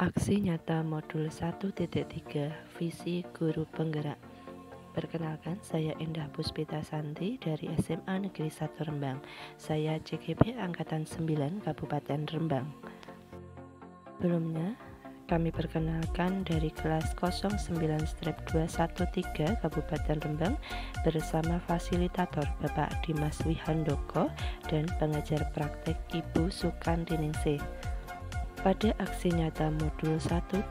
Aksi nyata modul 1.3 Visi Guru Penggerak. Perkenalkan, saya Endah Puspita Santi dari SMA Negeri 1 Rembang. Saya CGP Angkatan 9 Kabupaten Rembang. Sebelumnya, kami perkenalkan dari kelas 09-213 Kabupaten Rembang bersama fasilitator Bapak Dimas Wihandoko dan pengajar praktek Ibu Sukantiningsih. Pada aksi nyata modul 1.3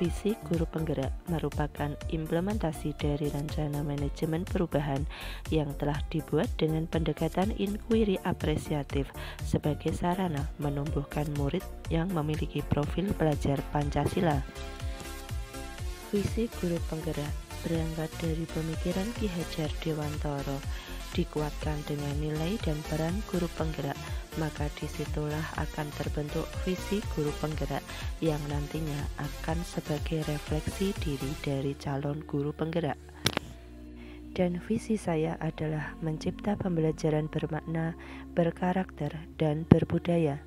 Visi Guru Penggerak merupakan implementasi dari rencana manajemen perubahan yang telah dibuat dengan pendekatan inquiry apresiatif sebagai sarana menumbuhkan murid yang memiliki profil pelajar Pancasila. Visi Guru Penggerak berangkat dari pemikiran Ki Hajar Dewantara, dikuatkan dengan nilai dan peran guru penggerak, maka disitulah akan terbentuk visi guru penggerak yang nantinya akan sebagai refleksi diri dari calon guru penggerak. Dan visi saya adalah mencipta pembelajaran bermakna, berkarakter, dan berbudaya.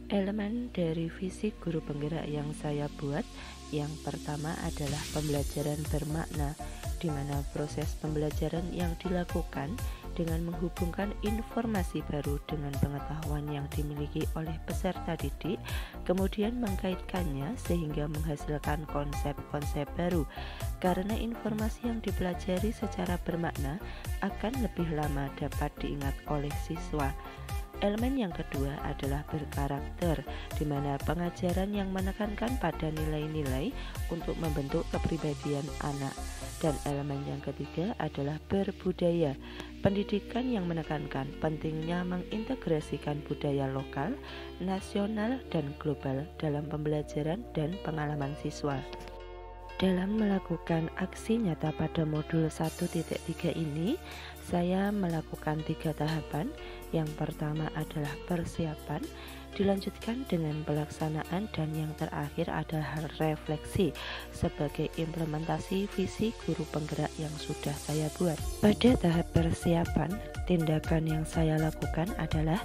Elemen dari visi guru penggerak yang saya buat, yang pertama adalah pembelajaran bermakna, di mana proses pembelajaran yang dilakukan dengan menghubungkan informasi baru dengan pengetahuan yang dimiliki oleh peserta didik, kemudian mengkaitkannya sehingga menghasilkan konsep-konsep baru. Karena informasi yang dipelajari secara bermakna akan lebih lama dapat diingat oleh siswa. Elemen yang kedua adalah berkarakter, di mana pengajaran yang menekankan pada nilai-nilai untuk membentuk kepribadian anak. Dan elemen yang ketiga adalah berbudaya, pendidikan yang menekankan pentingnya mengintegrasikan budaya lokal, nasional, dan global dalam pembelajaran dan pengalaman siswa. Dalam melakukan aksi nyata pada modul 1.3 ini, saya melakukan 3 tahapan. Yang pertama adalah persiapan, dilanjutkan dengan pelaksanaan, dan yang terakhir adalah refleksi sebagai implementasi visi guru penggerak yang sudah saya buat. Pada tahap persiapan, tindakan yang saya lakukan adalah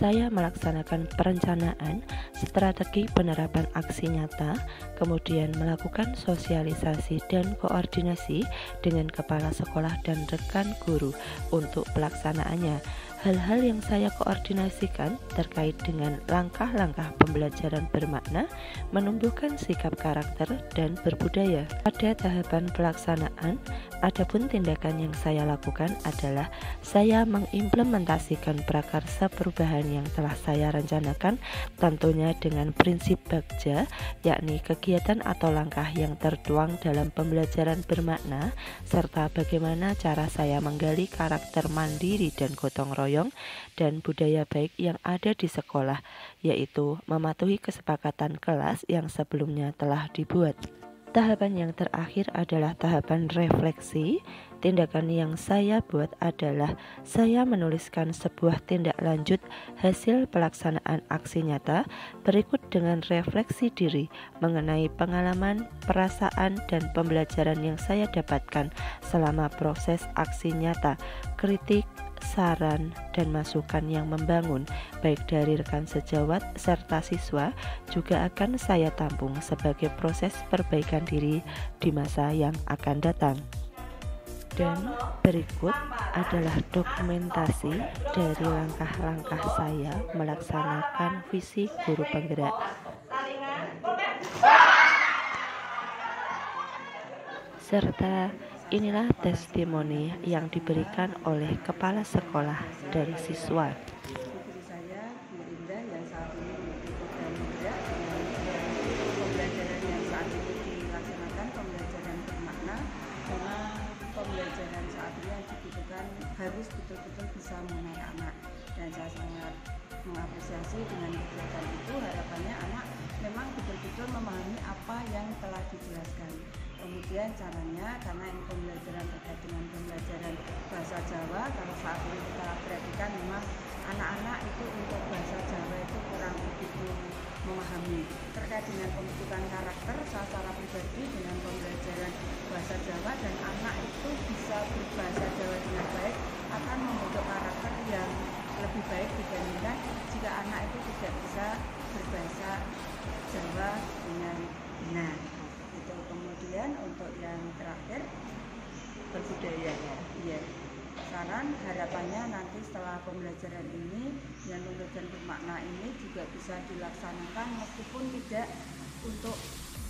saya melaksanakan perencanaan, strategi penerapan aksi nyata, kemudian melakukan sosialisasi dan koordinasi dengan kepala sekolah dan rekan guru untuk pelaksanaannya. Hal-hal yang saya koordinasikan terkait dengan langkah-langkah pembelajaran bermakna, menumbuhkan sikap karakter, dan berbudaya. Pada tahapan pelaksanaan, adapun tindakan yang saya lakukan adalah saya mengimplementasikan prakarsa perubahan yang telah saya rencanakan, tentunya dengan prinsip bagja, yakni kegiatan atau langkah yang tertuang dalam pembelajaran bermakna, serta bagaimana cara saya menggali karakter mandiri dan gotong royong dan budaya baik yang ada di sekolah, yaitu mematuhi kesepakatan kelas yang sebelumnya telah dibuat. Tahapan yang terakhir adalah tahapan refleksi. Tindakan yang saya buat adalah saya menuliskan sebuah tindak lanjut hasil pelaksanaan aksi nyata berikut dengan refleksi diri mengenai pengalaman, perasaan, dan pembelajaran yang saya dapatkan selama proses aksi nyata, kritik, saran, dan masukan yang membangun baik dari rekan sejawat serta siswa juga akan saya tampung sebagai proses perbaikan diri di masa yang akan datang. Dan berikut adalah dokumentasi dari langkah-langkah saya melaksanakan visi guru penggerak. Serta inilah testimoni yang diberikan oleh kepala sekolah dari siswa. Putri saya, Bu Indah, yang saat ini mengikuti program penggerak dengan pembelajaran yang saat ini dilaksanakan, pembelajaran bermakna, karena pembelajaran saat ini yang dibutuhkan harus betul-betul bisa mengenai anak. Dan saya sangat mengapresiasi dengan kegiatan itu, harapannya anak memang betul-betul memahami apa yang telah dijelaskan. Kemudian caranya, karena ini pembelajaran terkait dengan pembelajaran bahasa Jawa, kalau saat ini kita perhatikan memang anak-anak itu untuk bahasa Jawa itu kurang begitu memahami. Terkait dengan pembentukan karakter, saya secara pribadi dengan pembelajaran bahasa Jawa dan anak itu bisa berbahasa Jawa dengan baik akan membentuk karakter yang lebih baik dibandingkan jika anak itu tidak bisa berbahasa sasaran. Harapannya nanti setelah pembelajaran ini yang pembelajaran bermakna ini juga bisa dilaksanakan meskipun tidak untuk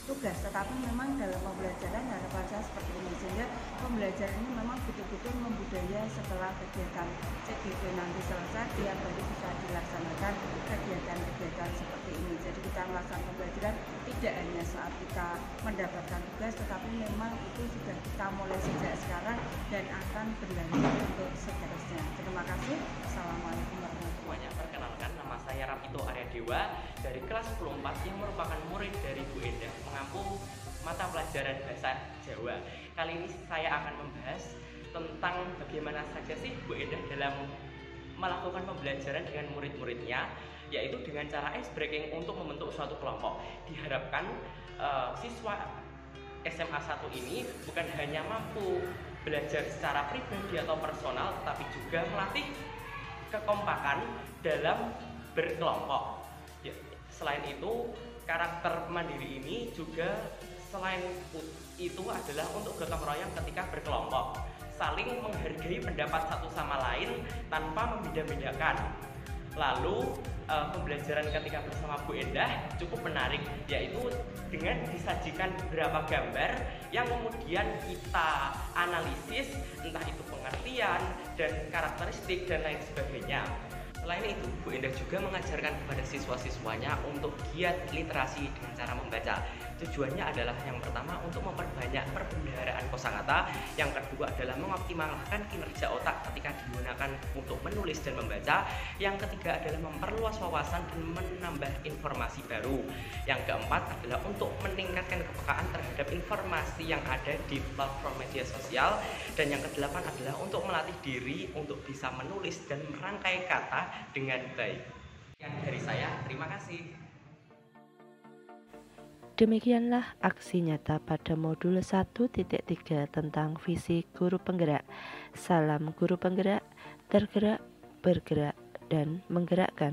tugas, tetapi memang dalam pembelajaran harapan saya seperti ini, sehingga pembelajaran ini memang betul-betul membudaya setelah kegiatan CGV nanti selesai, dia baru bisa dilaksanakan kegiatan-kegiatan seperti ini. Jadi kita melaksanakan pembelajaran tidak hanya saat kita mendapatkan tugas, tetapi memang itu sudah kita mulai sejak sekarang dan akan berlanjut untuk seterusnya. Terima kasih. Assalamualaikum warahmatullahi wabarakatuh. Perkenalkan, nama saya Ramito Arya Dewa dari kelas 10 yang merupakan murid dari Bu Endah mengampu mata pelajaran bahasa Jawa. Kali ini saya akan membahas tentang bagaimana saja sih Bu Endah dalam melakukan pembelajaran dengan murid-muridnya, yaitu dengan cara ice breaking untuk membentuk suatu kelompok. Diharapkan siswa SMA 1 ini bukan hanya mampu belajar secara pribadi atau personal, tetapi juga melatih kekompakan dalam berkelompok. Ya, selain itu, karakter mandiri ini juga selain itu adalah untuk gotong royong ketika berkelompok, saling menghargai pendapat satu sama lain tanpa membeda-bedakan. Lalu pembelajaran ketika bersama Bu Endah cukup menarik, yaitu dengan disajikan beberapa gambar yang kemudian kita analisis, entah itu pengertian dan karakteristik dan lain sebagainya. Selain itu, Bu Endah juga mengajarkan kepada siswa-siswanya untuk giat literasi dengan cara membaca. Tujuannya adalah yang pertama untuk memperbanyak perbendaharaan kosakata, yang kedua adalah mengoptimalkan kinerja otak ketika digunakan untuk menulis dan membaca, yang ketiga adalah memperluas wawasan dan menambah informasi baru, yang keempat adalah untuk meningkatkan kepekaan terhadap informasi yang ada di platform media sosial, dan yang kedelapan adalah untuk melatih diri untuk bisa menulis dan merangkai kata dengan baik. Sekian dari saya, terima kasih. Demikianlah aksi nyata pada modul 1.3 tentang visi guru penggerak. Salam guru penggerak, tergerak, bergerak, dan menggerakkan.